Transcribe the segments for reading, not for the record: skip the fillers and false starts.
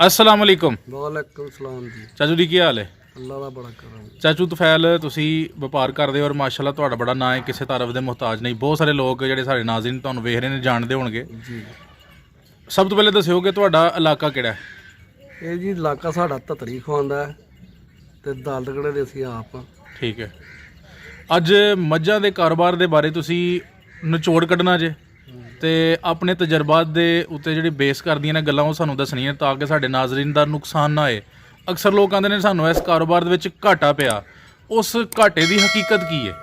अस्सलाम वालेकुम ਵਾਲੇਕੁਮ ਸਲਾਮ ਜੀ। ਚਾਚੂ ਦੀ ਕੀ ਹਾਲ ਹੈ? ਅੱਲਾ ਦਾ ਬੜਾ ਕਰਮ। ਚਾਚੂ ਤੁਫੈਲ ਤੁਸੀਂ ਵਪਾਰ ਕਰਦੇ ਹੋ ਔਰ ਮਾਸ਼ਾਅੱਲਾ ਤੁਹਾਡਾ ਬੜਾ ਨਾਂ ਹੈ, ਕਿਸੇ ਤਾਰਫ ਦੇ ਮੁਹਤਾਜ ਨਹੀਂ। ਬਹੁਤ ਸਾਰੇ ਲੋਕ ਜਿਹੜੇ ਸਾਡੇ ਨਾਜ਼ਰੀਨ ਤੁਹਾਨੂੰ ਵੇਖ ਰਹੇ ਨੇ ਜਾਣਦੇ ਹੋਣਗੇ। ਜੀ ਸਭ ਤੋਂ ਪਹਿਲੇ ਦੱਸਿਓ ਕਿ ਤੁਹਾਡਾ ਇਲਾਕਾ ਕਿਹੜਾ ਹੈ? ਇਹ ਜੀ ਇਲਾਕਾ ਸਾਡਾ ਧਤਰੀ ਖਵਾਉਂਦਾ ਹੈ ਤੇ ਦਲਦਗੜੇ ਦੇ ਅਸੀਂ ਆਪ। ਠੀਕ ਹੈ। ਅੱਜ ਮੱਝਾਂ ਦੇ ਕਾਰੋਬਾਰ ਦੇ ਬਾਰੇ ਤੁਸੀਂ ਨਿਚੋੜ ਕੱਢਣਾ ਜੇ ਤੇ ਆਪਣੇ ਤਜਰਬਾਤ ਦੇ ਉੱਤੇ ਜਿਹੜੀ ਬੇਸ ਕਰਦੀਆਂ ਨੇ ਗੱਲਾਂ ਉਹ ਸਾਨੂੰ ਦੱਸਣੀਆਂ ਤਾਂ ਕਿ ਸਾਡੇ ਨਾਜ਼ਰੀਨ ਦਾ ਨੁਕਸਾਨ ਨਾ ਹੋਏ। ਅਕਸਰ ਲੋਕ ਕਹਿੰਦੇ ਨੇ ਸਾਨੂੰ ਇਸ ਕਾਰੋਬਾਰ ਦੇ ਵਿੱਚ ਘਾਟਾ ਪਿਆ, ਉਸ ਘਾਟੇ ਦੀ ਹਕੀਕਤ ਕੀ ਹੈ?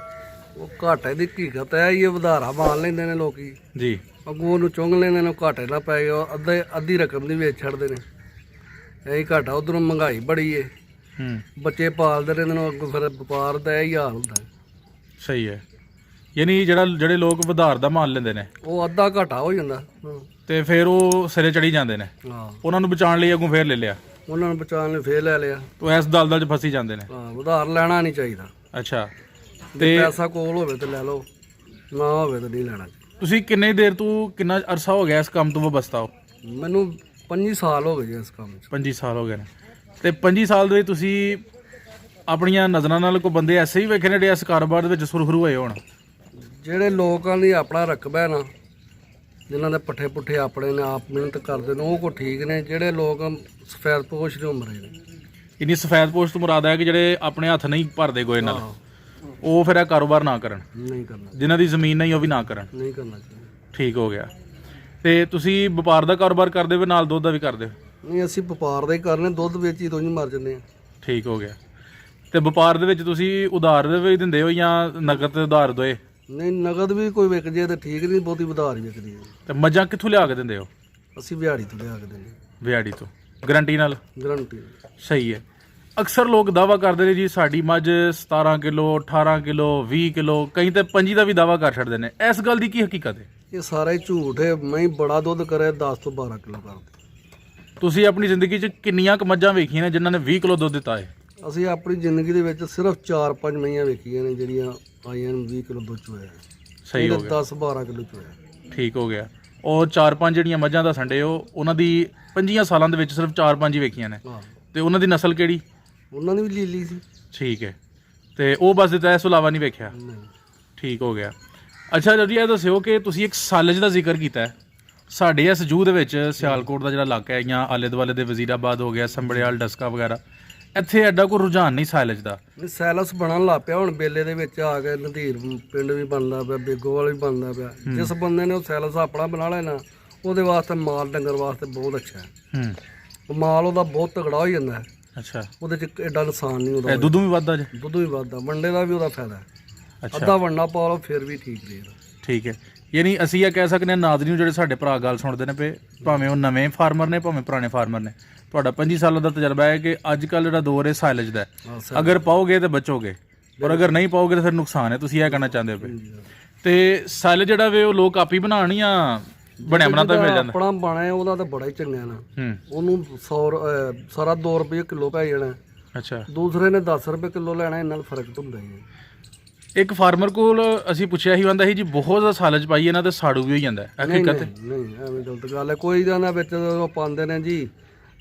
ਉਹ ਘਾਟੇ ਦੀ ਹਕੀਕਤ ਹੈ ਇਹ ਵਧਾਰਾ ਮਾਰ ਲੈਂਦੇ ਨੇ ਲੋਕੀ, ਜੀ ਅੱਗੋਂ ਉਹਨੂੰ ਚੁੰਗ ਲੈਂਦੇ ਨੇ, ਘਾਟੇ ਨਾ ਪੈ ਗਿਆ ਅੱਧੀ ਰਕਮ ਦੀ ਵੇਚ ਛੱਡਦੇ ਨੇ। ਇਹੀ ਘਾਟਾ। ਉਧਰੋਂ ਮਹਿੰਗਾਈ ਬੜੀ ਏ, ਬੱਚੇ ਪਾਲਦੇ ਰਹਿੰਦੇ ਨੇ, ਅੱਗੋਂ ਫਿਰ ਵਪਾਰ ਦਾ ਇਹੀ ਹਾਲ ਹੁੰਦਾ। ਸਹੀ ਹੈ। ਯਾਨੀ ਜਿਹੜੇ ਲੋਕ ਵਧਾਰ ਦਾ ਮਾਲ ਲੈਂਦੇ ਨੇ ਉਹ ਅੱਧਾ ਘਾਟਾ ਹੋ ਜਾਂਦਾ ਤੇ ਫਿਰ ਉਹ ਸਿਰੇ ਚੜੀ ਜਾਂਦੇ ਨੇ। ਹਾਂ, ਉਹਨਾਂ ਨੂੰ ਬਚਾਉਣ ਲਈ ਅੱਗੋਂ ਫੇਰ ਲੈ ਲਿਆ, ਉਹਨਾਂ ਨੂੰ ਬਚਾਉਣ ਲਈ ਫੇਰ ਲੈ ਲਿਆ। ਉਹ ਇਸ ਦਲਦਲ 'ਚ ਫਸੀ ਜਾਂਦੇ ਨੇ। ਹਾਂ, ਉਧਾਰ ਲੈਣਾ ਨਹੀਂ ਚਾਹੀਦਾ। ਅੱਛਾ। ਤੇ ਪੈਸਾ ਕੋਲ ਹੋਵੇ ਤੇ ਲੈ ਲਓ, ਨਾ ਹੋਵੇ ਤਾਂ ਨਹੀਂ ਲੈਣਾ। ਤੁਸੀਂ ਕਿੰਨੇ ਦੇਰ ਤੋਂ ਕਿੰਨਾ ਅਰਸਾ ਹੋ ਗਿਆ ਇਸ ਕੰਮ ਤੋਂ ਵਬਸਤਾ ਹੋ? ਮੈਨੂੰ 25 ਸਾਲ ਹੋ ਗਏ ਜੀ ਇਸ ਕੰਮ 'ਚ। 25 ਸਾਲ ਹੋ ਗਏ ਨੇ। ਤੇ 25 ਸਾਲ ਦੇ ਵਿੱਚ ਤੁਸੀਂ ਆਪਣੀਆਂ ਨਜ਼ਰਾਂ ਨਾਲ ਕੋਈ ਬੰਦੇ ਐਸੇ ਹੀ ਵੇਖੇ ਨੇ ਜਿਹੜੇ ਇਸ ਕਾਰੋਬਾਰ ਦੇ ਵਿੱਚ ਸੁਰਖਰੂ ਹੋਏ ਹੋਣ? ਜਿਹੜੇ ਲੋਕਾਂ ਦੀ ਆਪਣਾ ਰਕਬਾ ਹੈ ਨਾ, ਜਿਨ੍ਹਾਂ ਦੇ ਪੱਠੇ ਪੁੱਠੇ ਆਪਣੇ ਨੇ, ਆਪ ਮਿਹਨਤ ਕਰਦੇ ਨੇ, ਉਹ ਕੋ ਠੀਕ ਨੇ। ਜਿਹੜੇ ਲੋਕ ਸਫੈਦ ਪੋਸ਼ ਦੇ ਉਮਰੇ ਨੇ, ਇੰਨੀ ਸਫੈਦ ਪੋਸ਼ ਤੋਂ ਮੁਰਾਦ ਹੈ ਕਿ ਜਿਹੜੇ ਆਪਣੇ ਹੱਥ ਨਹੀਂ ਭਰਦੇ ਗੋਏ ਨਾਲ, ਉਹ ਫਿਰ ਇਹ ਕਾਰੋਬਾਰ ਨਾ ਕਰਨ। ਨਹੀਂ ਕਰਨਾ, ਜਿਨ੍ਹਾਂ ਦੀ ਜ਼ਮੀਨ ਨਹੀਂ ਉਹ ਵੀ ਨਾ ਕਰਨ। ਨਹੀਂ ਕਰਨਾ ਚਾਹੀਦਾ। ਠੀਕ ਹੋ ਗਿਆ। ਤੇ ਤੁਸੀਂ ਵਪਾਰ ਦਾ ਕਾਰੋਬਾਰ ਕਰਦੇ ਹੋ ਨਾਲ ਦੁੱਧ ਦਾ ਵੀ ਕਰਦੇ ਹੋ? ਨਹੀਂ, ਅਸੀਂ ਵਪਾਰ ਦਾ ਹੀ ਕਰਨੇ, ਦੁੱਧ ਵੇਚੀ ਤੋਂ ਨਹੀਂ ਮਰ ਜਾਂਦੇ ਆ। ਠੀਕ ਹੋ ਗਿਆ। ਤੇ ਵਪਾਰ ਦੇ ਵਿੱਚ ਤੁਸੀਂ ਉਧਾਰ ਦੇ ਵੀ ਦਿੰਦੇ ਹੋ ਜਾਂ ਨਗਦ ਤੇ ਉਧਾਰ ਦੋਏ? ਨਹੀਂ, ਨਗਦ ਵੀ ਕੋਈ ਵਿਕ ਜੇ ਤਾਂ ਠੀਕ, ਨਹੀਂ ਬਹੁਤੀ ਉਧਾਰ ਹੀ ਵਿਕਦੀ ਹੈ। ਤੇ ਮੱਝਾਂ ਕਿੱਥੋਂ ਲਿਆ ਕੇ ਦਿੰਦੇ ਹੋ? ਅਸੀਂ ਵਿਹਾੜੀ ਤੋਂ ਲਿਆ ਕੇ ਦਿੰਦੇ, ਵਿਆੜੀ ਤੋਂ, ਗਰੰਟੀ ਨਾਲ? ਗਰੰਟੀ। ਸਹੀ ਹੈ। ਅਕਸਰ ਲੋਕ ਦਾਵਾ ਕਰਦੇ ਨੇ ਜੀ ਸਾਡੀ ਮੱਝ 17 ਕਿਲੋ 18 ਕਿਲੋ 20 ਕਿਲੋ, ਕਈ ਤੇ 25 ਦਾ ਵੀ ਦਾਵਾ ਕਰ ਛੱਡਦੇ ਨੇ। ਇਸ ਗੱਲ ਦੀ ਕੀ ਹਕੀਕਤ ਹੈ? ਇਹ ਸਾਰਾ ਹੀ ਝੂਠ ਹੈ। ਮੈਂ ਬੜਾ ਦੁੱਧ ਕਰੇ 10 ਤੋਂ 12 ਕਿਲੋ ਕਰਦੇ। ਤੁਸੀਂ ਆਪਣੀ ਜ਼ਿੰਦਗੀ 'ਚ ਕਿੰਨੀਆਂ ਕੁ ਮੱਝਾਂ ਵੇਖੀਆਂ ਨੇ ਜਿਨ੍ਹਾਂ ਨੇ 20 ਕਿਲੋ ਦੁੱਧ ਦਿੱਤਾ ਹੈ? ਅਸੀਂ ਆਪਣੀ ਜ਼ਿੰਦਗੀ ਦੇ ਵਿੱਚ ਸਿਰਫ 4-5 ਮਈਆਂ ਵੇਖੀਆਂ ਨੇ ਜਿਹੜੀਆਂ ਆਈਆਂ ਨੇ 20 ਕਿਲੋ ਦੁੱਧ ਚੋਇਆ। ਸਹੀ ਹੋ ਗਿਆ। 10-12 ਕਿਲੋ ਚੋਇਆ। ਠੀਕ ਹੋ ਗਿਆ। ਉਹ 4-5 ਜਿਹੜੀਆਂ ਮੱਝਾਂ ਦਾ ਸੰਡੇ ਉਹਨਾਂ ਦੀ 25 ਸਾਲਾਂ ਦੇ ਵਿੱਚ ਸਿਰਫ 4-5 ਹੀ ਵੇਖੀਆਂ ਨੇ। ਹਾਂ, ਤੇ ਉਹਨਾਂ ਦੀ ਨਸਲ ਕਿਹੜੀ? ਉਹਨਾਂ ਨੇ ਵੀ ਲੀਲੀ ਸੀ। ਠੀਕ ਹੈ। ਤੇ ਉਹ ਬਸ ਦਿੱਤਾ, ਇਸ ਤੋਂ ਇਲਾਵਾ ਨਹੀਂ ਵੇਖਿਆ? ਨਹੀਂ। ਠੀਕ ਹੋ ਗਿਆ। ਅੱਛਾ ਜੀ, ਇਹ ਦੱਸਿਓ ਕਿ ਤੁਸੀਂ ਇੱਕ ਸਾਲਜ ਦਾ ਜ਼ਿਕਰ ਕੀਤਾ ਹੈ। ਸਾਡੇ ਇਸ ਜੂਹ ਦੇ ਵਿੱਚ ਸਿਆਲਕੋਟ ਦਾ ਜਿਹੜਾ ਇਲਾਕਾ ਹੈ ਜਾਂ ਆਲੇ ਦੁਆਲੇ ਦੇ ਵਜ਼ੀਰਾਬਾਦ ਹੋ ਗਿਆ, ਸੰਭੜਿਆਲ, ਡਸਕਾ ਵਗੈਰਾ, ਇੱਥੇ ਐਡਾ ਕੋਈ ਰੁਝਾਨ ਨਹੀਂ ਸਾਲਜ ਦਾ। ਸੈਲਸ ਬਣਨ ਲੱਗ ਪਿਆ ਹੁਣ ਬੇਲੇ ਦੇ ਵਿੱਚ ਆ ਕੇ। ਨਦੀਰ ਪਿੰਡ ਵੀ ਬਣਦਾ ਪਿਆ, ਬੇਗੋਵਾਲ ਵੀ ਬਣਦਾ ਪਿਆ। ਜਿਸ ਬੰਦੇ ਨੇ ਉਹ ਸੈਲਸ ਆਪਣਾ ਬਣਾ ਲੈਣਾ, ਉਹਦੇ ਵਾਸਤੇ ਮਾਲ ਡੰਗਰ ਵਾਸਤੇ ਬਹੁਤ ਅੱਛਾ ਹੈ। ਉਹ ਮਾਲ ਉਹਦਾ ਬਹੁਤ ਤਗੜਾ ਹੋ ਜਾਂਦਾ ਹੈ। ਅੱਛਾ। ਉਹਦੇ 'ਚ ਐਡਾ ਨੁਕਸਾਨ ਨਹੀਂ ਉਹਦਾ। ਦੁੱਧ ਵੀ ਵੱਧਦਾ ਜੇ? ਦੁੱਧ ਵੀ ਵੱਧਦਾ, ਵੰਡੇ ਦਾ ਵੀ ਉਹਦਾ ਫਾਇਦਾ ਹੈ। ਅੱਛਾ। ਅੱਧਾ ਵੰਡਾ ਪਾ ਲਓ ਫਿਰ ਵੀ ਠੀਕ ਰਹੇਗਾ। ਠੀਕ ਹੈ। ਯਾਨੀ ਅਸੀਂ ਇਹ ਕਹਿ ਸਕਦੇ ਹਾਂ ਨਾਜ਼ਰੀਨ ਜਿਹੜੇ ਸਾਡੇ ਭਰਾ ਗੱਲ ਸੁਣਦੇ ਨੇ ਪਏ, ਭਾਵੇਂ ਉਹ ਨਵੇਂ ਫਾਰਮਰ ਨੇ ਭਾਵੇਂ ਪੁਰਾਣੇ ਫਾਰਮਰ ਨੇ, ਤੁਹਾਡਾ 25 ਸਾਲਾਂ ਦਾ ਤਜਰਬਾ ਹੈ ਕਿ ਅੱਜ ਕੱਲ੍ਹ ਜਿਹੜਾ ਦੌਰ ਹੈ ਸਾਇਲਜ ਦਾ, ਅਗਰ ਪਾਓਗੇ ਤਾਂ ਬਚੋਗੇ ਔਰ ਅਗਰ ਨਹੀਂ ਪਾਓਗੇ ਤਾਂ ਫਿਰ ਨੁਕਸਾਨ ਹੈ। ਤੁਸੀਂ ਇਹ ਕਹਿਣਾ ਚਾਹੁੰਦੇ ਹੋ ਪਏ। ਤੇ ਸਾਇਲਜ ਜਿਹੜਾ ਵੇ ਉਹ ਲੋਕ ਆਪ ਹੀ ਬਣਾਉਣ ਜਾਂ ਬਣਿਆ ਬਣਾਤਾ ਮਿਲ ਜਾਂਦਾ? ਆਪਣਾ ਬਣਿਆ ਉਹਦਾ ਤਾਂ ਬੜਾ ਹੀ ਚੰਗਾ ਨਾ। ਉਹਨੂੰ 100 ਸਾਰਾ 2 ਰੁਪਏ ਕਿਲੋ ਪੈ ਜਾਣਾ। ਅੱਛਾ। ਦੂਸਰੇ ਨੇ 10 ਰੁਪਏ ਕਿਲੋ ਲੈਣਾ, ਇਹਨਾਂ ਨਾਲ ਫਰਕ ਹੁੰਦਾ ਹੀ ਹੈ। ਇੱਕ ਫਾਰਮਰ ਕੋਲ ਅਸੀਂ ਪੁੱਛਿਆ ਸੀ, ਕਹਿੰਦਾ ਸੀ ਜੀ ਬਹੁਤ ਜ਼ਿਆਦਾ ਸਾਲਜ ਪਾਈ ਇਹਨਾਂ ਤੇ ਸਾੜੂ ਵੀ ਹੋ ਜਾਂਦਾ ਹੈ। ਹਕੀਕਤ? ਨਹੀਂ, ਐਵੇਂ ਗਲਤ ਗੱਲ ਹੈ। ਕੋਈ ਜਾਂਦਾ ਵਿੱਚ ਉਹ ਪਾਉਂਦੇ ਨੇ ਜੀ,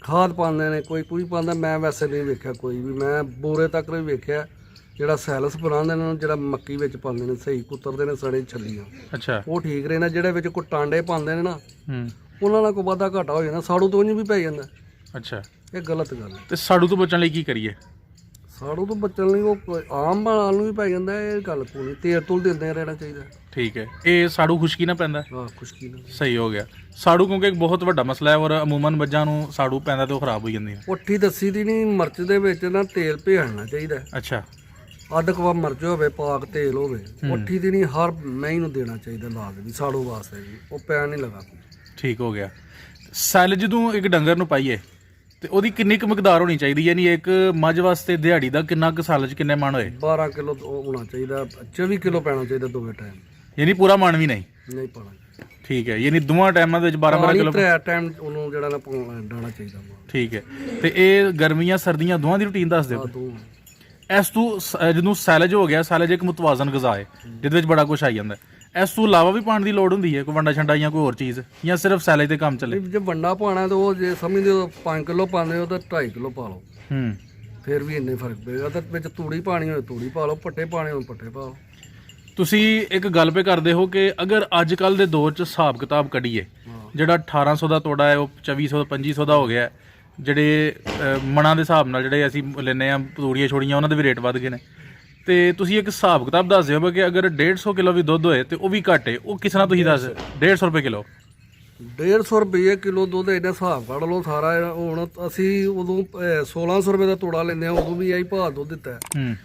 ਖਾਦ ਪਾਉਂਦੇ ਨੇ, ਕੋਈ ਪਾਉਂਦਾ। ਮੈਂ ਵੈਸੇ ਨਹੀਂ ਵੇਖਿਆ ਕੋਈ ਵੀ। ਮੈਂ ਬੋਰੇ ਤੱਕ ਵੀ ਵੇਖਿਆ ਜਿਹੜਾ ਸੈਲਸ ਬਣਾਉਂਦੇ ਨੇ, ਜਿਹੜਾ ਮੱਕੀ ਵਿੱਚ ਪਾਉਂਦੇ ਨੇ, ਸਹੀ ਕੁੱਤਰਦੇ ਨੇ ਸੜੇ ਛੱਲੀਆਂ। ਅੱਛਾ। ਉਹ ਠੀਕ ਰਹਿੰਦਾ। ਜਿਹੜੇ ਵਿੱਚ ਕੋਈ ਟਾਂਡੇ ਪਾਉਂਦੇ ਨੇ ਨਾ, ਉਹਨਾਂ ਨਾਲ ਕੋਈ ਵਾਧਾ ਘਾਟਾ ਹੋ ਜਾਂਦਾ। ਸਾੜੂ ਤੋਂ ਵੀ ਪੈ ਜਾਂਦਾ। ਅੱਛਾ। ਇਹ ਗਲਤ ਗੱਲ ਹੈ। ਤੇ ਸਾੜੂ ਤੋਂ ਬਚਣ ਲਈ ਕੀ ਕਰੀਏ? ਸਾੜੂ ਤੋਂ ਬਚਣ ਲਈ ਉਹ ਆਮ ਬਾਲ ਨੂੰ ਵੀ ਪੈ ਜਾਂਦਾ। ਇਹ ਗੱਲ ਕੋਈ ਤੇਲ ਤੁਲ ਦਿੰਦੇ ਰਹਿਣਾ ਚਾਹੀਦਾ। ਠੀਕ ਹੈ। ਇਹ ਸਾੜੂ ਖੁਸ਼ਕੀ ਨਾ ਪੈਂਦਾ? ਹਾਂ, ਖੁਸ਼ਕੀ ਨਾਲ। ਸਹੀ ਹੋ ਗਿਆ। ਸਾੜੂ ਕਿਉਂਕਿ ਇੱਕ ਬਹੁਤ ਵੱਡਾ ਮਸਲਾ ਹੈ ਔਰ ਅਮੂਮਨ ਮੱਝਾਂ ਨੂੰ ਸਾੜੂ ਪੈਂਦਾ ਤੇ ਉਹ ਖਰਾਬ ਹੋ ਜਾਂਦੀਆਂ। ਪੁੱਠੀ ਦੱਸੀ ਦੀ ਨਹੀਂ, ਮਿਰਚ ਦੇ ਵਿੱਚ ਨਾ ਤੇਲ ਭੇਜਣਾ ਚਾਹੀਦਾ। ਅੱਛਾ। ਅੱਧ ਕਵਾ ਮਿਰਚ ਹੋਵੇ, ਪਾਕ ਤੇਲ ਹੋਵੇ। ਪੁੱਠੀ ਦੀ ਨਹੀਂ, ਹਰ ਮਹੀਂ ਨੂੰ ਦੇਣਾ ਚਾਹੀਦਾ ਲਾਜ਼ਮੀ ਸਾੜੂ ਵਾਸਤੇ ਜੀ। ਉਹ ਪੈਣ ਨਹੀਂ ਲਗਾ। ਠੀਕ ਹੋ ਗਿਆ। ਸਾਇਲਜ ਜਦੋਂ ਇੱਕ ਡੰਗਰ ਨੂੰ ਪਾਈਏ ਤੇ ਉਹਦੀ ਕਿੰਨੀ ਕੁ ਮਿਕਦਾਰ ਹੋਣੀ ਚਾਹੀਦੀ? ਯਾਨੀ ਇੱਕ ਮੱਝ ਵਾਸਤੇ ਦਿਹਾੜੀ ਦਾ ਕਿੰਨਾ ਕੁ ਸਾਲਜ ਕਿੰਨੇ ਮਣ ਹੋਏ? 12 ਕਿਲੋ ਹੋਣਾ ਚਾਹੀਦਾ। 24 ਕਿਲੋ ਪੈਣਾ ਚਾਹੀਦਾ ਦੋਵੇਂ ਟਾਈਮ। ਯਾਨੀ ਪੂਰਾ ਮਣ ਵੀ ਨਹੀਂ? ਨਹੀਂ ਪਾਣਾ। ਠੀਕ ਹੈ। ਯਾਨੀ ਦੋਵਾਂ ਟਾਈਮਾਂ ਦੇ ਵਿੱਚ 12 ਕਿਲੋ ਟਾਈਮ ਉਹਨੂੰ ਜਿਹੜਾ ਨਾ ਡਾਣਾ ਚਾਹੀਦਾ। ਠੀਕ ਹੈ। ਤੇ ਇਹ ਗਰਮੀਆਂ ਸਰਦੀਆਂ ਦੋਵਾਂ ਦੀ ਰੁਟੀਨ ਦੱਸ ਦਿਓ। ਇਸ ਤੋਂ ਜਦੋਂ ਸਾਇਲਜ ਹੋ ਗਿਆ, ਸਾਇਲਜ ਇੱਕ ਮੁਤਵਾਜ਼ਨ ਗ਼ਜ਼ਾ ਹੈ ਜਿਹਦੇ ਵਿੱਚ ਬੜਾ ਕੁਝ ਆਈ ਜਾਂਦਾ। ਇਸ ਤੋਂ ਇਲਾਵਾ ਵੀ ਪਾਣੀ ਦੀ ਲੋੜ ਹੁੰਦੀ ਹੈ, ਕੋਈ ਵੰਡਾ ਛੰਡਾ ਜਾਂ ਕੋਈ ਹੋਰ ਚੀਜ਼, ਜਾਂ ਸਿਰਫ ਸੈਲੇਜ ਤੇ ਕੰਮ ਚੱਲੇ? ਜੇ ਵੰਡਾ ਪਾਣਾ ਤਾਂ ਉਹ ਜੇ ਸਮਝਦੇ ਹੋ 5 ਕਿਲੋ ਪਾਉਂਦੇ ਹੋ ਤਾਂ 2.5 ਕਿਲੋ ਪਾ ਲਓ, ਹੂੰ। ਫਿਰ ਵੀ ਇੰਨੇ ਫਰਕ ਪਏਗਾ। ਤੇ ਵਿੱਚ ਤੂੜੀ ਪਾਣੀ ਹੋਏ ਤੂੜੀ ਪਾ ਲਓ, ਪੱਟੇ ਪਾਣੇ ਹੋਏ ਪੱਟੇ ਪਾ ਲਓ। ਤੁਸੀਂ ਇੱਕ ਗੱਲ ਪੇ ਕਰਦੇ ਹੋ ਕਿ ਅਗਰ ਅੱਜ ਕੱਲ ਦੇ ਦੌਰ 'ਚ ਹਿਸਾਬ ਕਿਤਾਬ ਕੱਢੀਏ, ਜਿਹੜਾ 1800 ਦਾ ਤੋੜਾ ਹੈ ਉਹ 2400 2500 ਦਾ ਹੋ ਗਿਆ ਹੈ। ਜਿਹੜੇ ਮਣਾਂ ਦੇ ਹਿਸਾਬ ਨਾਲ ਜਿਹੜੇ ਅਸੀਂ ਲੈਂਦੇ ਆ ਤੂੜੀਆਂ ਛੋੜੀਆਂ, ਉਹਨਾਂ ਦੇ ਵੀ ਰੇਟ ਵੱਧ ਗਏ ਨੇ। ਤੇ ਤੁਸੀਂ ਇੱਕ ਹਿਸਾਬ ਕਿਤਾਬ ਦੱਸ ਦਿਓ ਕਿ ਅਗਰ 150 ਕਿਲੋ ਵੀ ਦੁੱਧ ਹੋਏ ਤੇ ਉਹ ਵੀ ਘੱਟ ਹੈ, ਉਹ ਕਿਸ ਤਰ੍ਹਾਂ ਤੁਸੀਂ ਦੱਸ? 150 ਰੁਪਏ ਕਿਲੋ? 150 ਰੁਪਏ ਕਿਲੋ ਦੁੱਧ ਇਹਦਾ ਹਿਸਾਬ ਕੱਢ ਲਓ ਸਾਰਾ। ਹੁਣ ਅਸੀਂ ਉਦੋਂ 1600 ਰੁਪਏ ਦਾ ਤੋੜਾ ਲੈਂਦੇ ਆ, ਉਦੋਂ ਵੀ ਇਹੀ ਭਾਅ ਦੁੱਧ ਦਿੱਤਾ ਹੈ।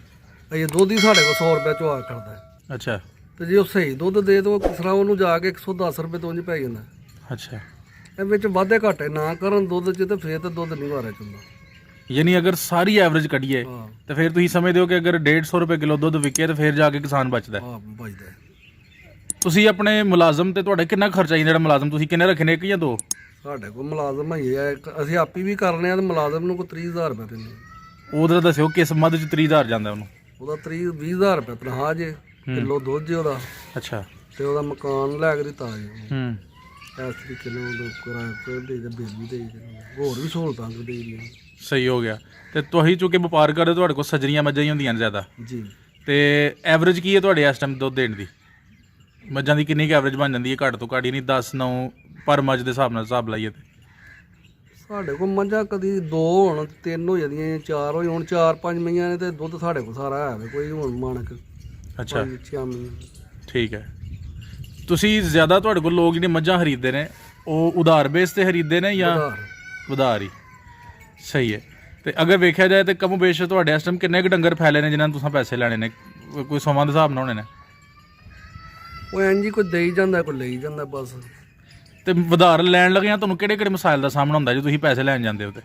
ਇਹ ਦੁੱਧ ਹੀ ਸਾਡੇ ਕੋਲ 100 ਰੁਪਏ ਚੋਆ ਕਰਦਾ ਹੈ। ਅੱਛਾ। ਤੇ ਜੇ ਉਹ ਸਹੀ ਦੁੱਧ ਦੇ ਦੋ ਕਿਸ ਤਰ੍ਹਾਂ ਉਹਨੂੰ ਜਾ ਕੇ 110 ਰੁਪਏ ਤੋਂ ਪੈ ਜਾਂਦਾ। ਅੱਛਾ। ਇਹ ਵਿੱਚ ਵਾਧੇ ਘਾਟੇ ਨਾ ਕਰਨ ਦੁੱਧ 'ਚ ਤੇ ਫੇਰ ਤਾਂ ਦੁੱਧ ਨਹੀਂ ਵਾਰਿਆ ਚੁੰਦਾ। ਯਾਨੀ ਅਗਰ ਸਾਰੀ ਐਵਰੇਜ ਕੱਢੀਏ ਹਾਂ ਤੇ ਫਿਰ ਤੁਸੀਂ ਸਮਝਦੇ ਹੋ ਕਿ ਅਗਰ 150 ਰੁਪਏ ਕਿਲੋ ਦੁੱਧ ਵਿਕੇ ਤੇ ਫਿਰ ਜਾ ਕੇ ਕਿਸਾਨ ਬਚਦਾ ਹੈ। ਹਾਂ ਬਚਦਾ। ਤੁਸੀਂ ਆਪਣੇ ਮੁਲਾਜ਼ਮ ਤੇ ਤੁਹਾਡਾ ਕਿੰਨਾ ਖਰਚਾ ਜਿਹੜਾ ਮੁਲਾਜ਼ਮ ਤੁਸੀਂ ਕਿੰਨੇ ਰੱਖੇ ਨੇ, ਇੱਕ ਜਾਂ ਦੋ? ਸਾਡੇ ਕੋਲ ਮੁਲਾਜ਼ਮ ਹੈਗੇ ਆ, ਅਸੀਂ ਆਪੀ ਵੀ ਕਰਨੇ ਆ ਤੇ ਮੁਲਾਜ਼ਮ ਨੂੰ ਕੋਈ 30,000 ਰੁਪਏ ਦਿੰਦੇ। ਉਹਦਾ ਦੱਸਿਓ ਕਿਸ ਮੱਧ ਚ 30,000 ਜਾਂਦਾ ਉਹਨੂੰ? ਉਹਦਾ 20,000 ਰੁਪਏ ਤਨਖਾਹ ਜੇ, ਕਿਲੋ ਦੁੱਧ ਜੇ ਉਹਦਾ, ਅੱਛਾ। ਤੇ ਉਹਦਾ ਮਕਾਨ ਲੈ ਕੇ ਦਿੱਤਾ ਜੀ। ਹੂੰ। ਇਸ ਤਰੀਕੇ ਨਾਲ ਕਿਰਾਏ ਦੇ ਦੇ, ਬਿੱਲ ਵੀ ਦੇ ਦੇ, ਹੋਰ ਵੀ ਸਹੂਲਤਾਂ ਵੀ ਦੇ ਦੀਆਂ। ਸਹੀ ਹੋ ਗਿਆ। ਤੇ ਤੁਸੀਂ ਚੁੱਕੇ ਵਪਾਰ ਕਰਦੇ ਤੁਹਾਡੇ ਕੋਲ ਸਜਰੀਆਂ ਮੱਝਾਂ ਹੀ ਹੁੰਦੀਆਂ ਨੇ ਜ਼ਿਆਦਾ, ਜੀ। ਤੇ ਐਵਰੇਜ ਕੀ ਹੈ ਤੁਹਾਡੇ ਇਸ ਟਾਈਮ ਦੁੱਧ ਦੇਣ ਦੀ? ਮੱਝਾਂ ਦੀ ਕਿੰਨੀ ਕੁ ਐਵਰੇਜ ਬਣ ਜਾਂਦੀ ਹੈ? ਘੱਟ ਤੋਂ ਘੱਟ ਹੀ ਨਹੀਂ 10 9 ਪਰ ਮੱਝ ਦੇ ਹਿਸਾਬ ਨਾਲ ਹਿਸਾਬ ਲਾਈਏ ਤੇ? ਸਾਡੇ ਕੋਲ ਮੱਝਾਂ ਕਦੀ 2 ਹੋਣ 3 ਹੋ ਜਾਂਦੀਆਂ, 4 ਹੋਈ, ਹੁਣ 4-5 ਮਈਆਂ ਨੇ ਤੇ ਦੁੱਧ ਸਾਡੇ ਕੋਲ ਸਾਰਾ ਹੈ ਕੋਈ ਹੁਣ ਮਾਣਕ। ਅੱਛਾ 6 ਮਈਆਂ। ਠੀਕ ਹੈ। ਤੁਸੀਂ ਜ਼ਿਆਦਾ ਤੁਹਾਡੇ ਕੋਲ ਲੋਕ ਜਿਹੜੇ ਮੱਝਾਂ ਖਰੀਦਦੇ ਨੇ ਉਹ ਉਧਾਰ ਬੇਸ ਤੇ ਖਰੀਦਦੇ ਨੇ ਜਾਂ ਉਧਾਰ ਹੀ? ਸਹੀ ਹੈ। ਤੇ ਅਗਰ ਵੇਖਿਆ ਜਾਏ ਤੇ ਕਮੋ ਬੇਸ਼ ਤੁਹਾਡੇ ਇਸ ਟਾਈਮ ਕਿੰਨੇ ਕੁ ਡੰਗਰ ਫੈਲੇ ਨੇ ਜਿਨ੍ਹਾਂ ਨੂੰ ਤੁਸੀਂ ਪੈਸੇ ਲੈਣੇ ਨੇ? ਕੋਈ ਸਮਾਂ ਦੇ ਹਿਸਾਬ ਨਾਲ ਹੋਣੇ ਨੇ? ਉਹ ਇੰਝ ਹੀ ਕੋਈ ਦੇਈ ਜਾਂਦਾ ਕੋਈ ਲਈ ਜਾਂਦਾ ਬਸ। ਤੇ ਉਧਾਰ ਲੈਣ ਲੱਗਿਆਂ ਤੁਹਾਨੂੰ ਕਿਹੜੇ ਕਿਹੜੇ ਮਸਾਇਲ ਦਾ ਸਾਹਮਣਾ ਹੁੰਦਾ ਜੇ ਤੁਸੀਂ ਪੈਸੇ ਲੈਣ ਜਾਂਦੇ ਹੋ ਤੇ?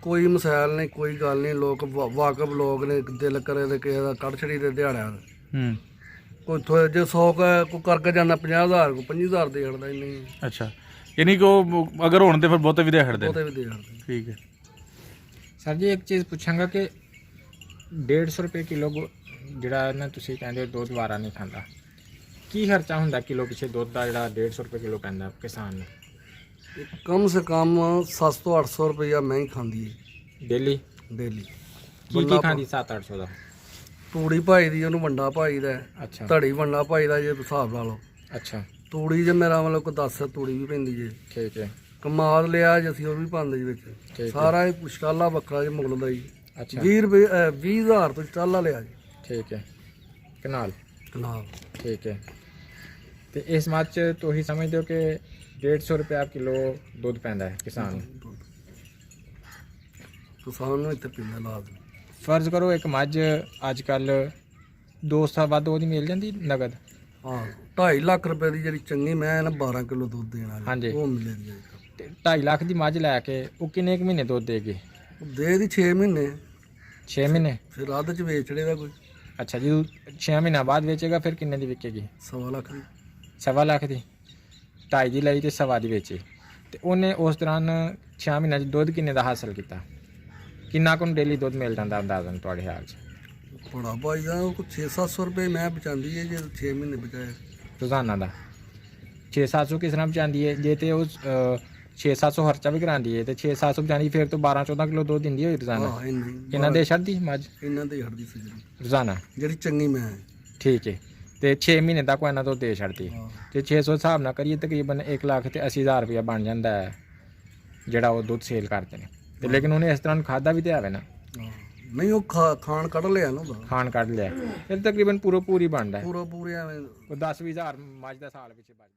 ਕੋਈ ਮਸਾਇਲ ਨਹੀਂ, ਕੋਈ ਗੱਲ ਨਹੀਂ। ਲੋਕ ਵਾਕਫ ਲੋਕ ਨੇ, ਦਿਲ ਕਰੇ ਤੇ ਕਿਸੇ ਦਾ ਕੱਢ ਛੜੀ ਦੇ ਦਿਹਾੜਿਆਂ ਦਾ। ਹੂੰ। ਕੋਈ ਜੇ 100 ਕੋਈ ਕਰਕੇ ਜਾਂਦਾ 50,000 ਕੋਈ 25,000 ਦੇ ਛੱਡਦਾ। ਨਹੀਂ ਅੱਛਾ। ਯਾਨੀ ਕਿ ਉਹ ਅਗਰ ਹੋਣ ਤੇ ਫਿਰ ਬਹੁਤੇ ਵੀ ਦੇ ਛੱਡਦੇ ਬਹੁਤੇ ਨੇ? ਵੀ ਦੇ ਛੱਡਦੇ। ਠੀਕ ਹੈ। ਸਰ ਜੀ ਇੱਕ ਚੀਜ਼ ਪੁੱਛਾਂਗਾ ਕਿ 150 ਰੁਪਏ ਕਿਲੋ ਜਿਹੜਾ ਨਾ ਤੁਸੀਂ ਕਹਿੰਦੇ ਹੋ ਦੁੱਧ ਵਾਰਾ ਨਹੀਂ ਖਾਂਦਾ, ਕੀ ਖਰਚਾ ਹੁੰਦਾ ਕਿਲੋ ਪਿੱਛੇ ਦੁੱਧ ਦਾ ਜਿਹੜਾ 150 ਰੁਪਏ ਕਿਲੋ ਪੈਂਦਾ ਕਿਸਾਨ ਨੂੰ? ਕਮ ਸੇ ਕਮ 700 ਤੋਂ 800 ਰੁਪਇਆ ਮੈਂ ਹੀ ਖਾਂਦੀ ਹੈ ਡੇਲੀ? ਡੇਲੀ। ਕੀ ਖਾਂਦੀ 700-800 ਦਾ? ਤੂੜੀ ਭਾਈ ਦੀ, ਉਹਨੂੰ ਵੰਡਾ ਭਾਈ ਦਾ, ਅੱਛਾ ਧੜੀ ਵੰਡਾ ਭਾਈ ਦਾ, ਜੇ ਹਿਸਾਬ ਲਾ ਲਓ। ਅੱਛਾ ਤੂੜੀ ਜੇ ਮੇਰਾ ਮਤਲਬ ਕੋਈ 10 ਤੂੜੀ ਵੀ ਪੈਂਦੀ ਜੇ। ਠੀਕ ਹੈ। ਕਮਾਦ ਲਿਆ ਜੇ ਅਸੀਂ ਉਹ ਵੀ ਪਾਉਂਦੇ ਜੀ ਵਿੱਚ। ਠੀਕ ਸਾਰਾ ਹੀ ਸ਼ਟਾਲਾ ਵੱਖਰਾ ਜੇ ਮੁਗਲ ਦਾ ਜੀ। ਅੱਛਾ 20 ਰੁਪਏ 20,000 ਤੋਂ ਸ਼ਟਾਲਾ ਲਿਆ ਜੀ ਠੀਕ ਹੈ। ਕਨਾਲ? ਕਨਾਲ। ਠੀਕ ਹੈ। ਤੇ ਇਸ ਮੱਝ 'ਚ ਤੁਸੀਂ ਸਮਝਦੇ ਹੋ ਕਿ 150 ਰੁਪਏ ਕਿਲੋ ਦੁੱਧ ਪੈਂਦਾ ਹੈ ਕਿਸਾਨ ਨੂੰ? ਕਿਸਾਨ ਨੂੰ ਇੱਥੇ ਪੀਂਦਾ ਲਾਜ਼ਮ। ਫਰਜ਼ ਕਰੋ ਇੱਕ ਮੱਝ ਅੱਜ ਕੱਲ 2 ਸਾਲ ਬਾਅਦ ਉਹਦੀ ਮਿਲ ਜਾਂਦੀ ਨਗਦ? ਹਾਂ 2.5 ਲੱਖ ਰੁਪਏ ਦੀ ਜਿਹੜੀ ਚੰਗੀ ਮੈਂ ਨਾ 12 ਕਿਲੋ ਦੁੱਧ ਦੇਣਾ ਹਾਂਜੀ। ਉਹ ਮਿਲੇਗੀ। ਤੇ 2.5 ਲੱਖ ਦੀ ਮੱਝ ਲੈ ਕੇ ਉਹ ਕਿੰਨੇ ਕੁ ਮਹੀਨੇ ਦੁੱਧ ਦੇਗੀ? ਦੇ ਦੀ 6 ਮਹੀਨੇ। 6 ਮਹੀਨੇ? ਫਿਰ ਅੱਧ ਚ ਵੇਚੜੇ ਦਾ ਕੋਈ। ਅੱਛਾ ਜਦੋਂ 6 ਮਹੀਨਾ ਬਾਅਦ ਵੇਚੇਗਾ ਫਿਰ ਕਿੰਨੇ ਦੀ ਵਿਕੇਗੀ? 1.25 ਲੱਖ ਦੀ। 1.25 ਲੱਖ ਦੀ? 2.5 ਦੀ ਲਈ ਤੇ 1.25 ਦੀ ਵੇਚੀ ਤੇ ਉਹਨੇ ਉਸ ਦੌਰਾਨ 6 ਮਹੀਨਿਆਂ 'ਚ ਦੁੱਧ ਕਿੰਨੇ ਦਾ ਹਾਸਲ ਕੀਤਾ? ਕਿੰਨਾ ਕੁ ਡੇਲੀ ਦੁੱਧ ਮਿਲ ਜਾਂਦਾ ਅੰਦਾਜ਼ਨ ਤੁਹਾਡੇ ਖਿਆਲ 'ਚ? ਬੜਾ ਭਾਈ ਦਾ ਉਹ 600-700 ਰੁਪਏ ਮੈਂ ਬਚਾਉਂਦੀ ਹੈ ਜੇ 6 ਮਹੀਨੇ ਬਚਾਏ ਰੋਜ਼ਾਨਾ ਦਾ? 600-700 ਕਿਸ ਤਰ੍ਹਾਂ ਬਚਾਉਂਦੀ ਹੈ? ਜੇ ਤੇ ਉਹ 600-700 ਖਰਚਾ ਵੀ ਕਰਾਉਂਦੀ ਹੈ ਤੇ 600-700 ਬਚਾਉਂਦੀ ਫਿਰ ਤੋਂ 12-14 ਕਿਲੋ ਦੁੱਧ ਦਿੰਦੀ ਹੋਈ ਰੋਜ਼ਾਨਾ? ਹਾਂ ਇੰਨੀ ਕਿੰਨਾ ਦੇ ਛੱਡਦੀ ਮੱਝ ਇਹਨਾਂ ਦੇ ਹੜਦੀ ਸਜਰੀ ਰੋਜ਼ਾਨਾ? ਜਿਹੜੀ ਚੰਗੀ ਮੈਂ ਹੈ। ਠੀਕ ਹੈ। ਤੇ 6 ਮਹੀਨੇ ਤੱਕ ਉਹ ਇਹਨਾਂ ਤੋਂ ਦੇ ਛੱਡਦੀ। ਹਾਂ ਜੇ 600 ਹਿਸਾਬ ਨਾਲ ਕਰੀਏ ਤਕਰੀਬਨ 1,80,000 ਰੁਪਇਆ ਬਣ ਜਾਂਦਾ ਹੈ ਜਿਹੜਾ ਉਹ ਦੁੱਧ ਸੇਲ ਕਰਦੇ ਨੇ। ਤੇ ਲੇਕਿਨ ਉਹਨੇ ਇਸ ਤਰ੍ਹਾਂ ਖਾਦਾ ਵੀ ਤੇ ਆਵੇ ਨਾ? ਹਾਂ। ਨਹੀਂ ਉਹ ਖਾਣ ਕੱਢ ਲਿਆ ਨਾ ਉਹਦਾ। ਖਾਣ ਕੱਢ ਲਿਆ ਫਿਰ ਤਕਰੀਬਨ ਪੂਰੀ ਬਣਦਾ ਹੈ। ਪੂਰੇ ਐਵੇਂ ਉਹ 10-20 ਹਜ਼ਾਰ ਮੱਝ ਦਾ ਸਾਲ ਵਿੱਚ ਬਚਦਾ।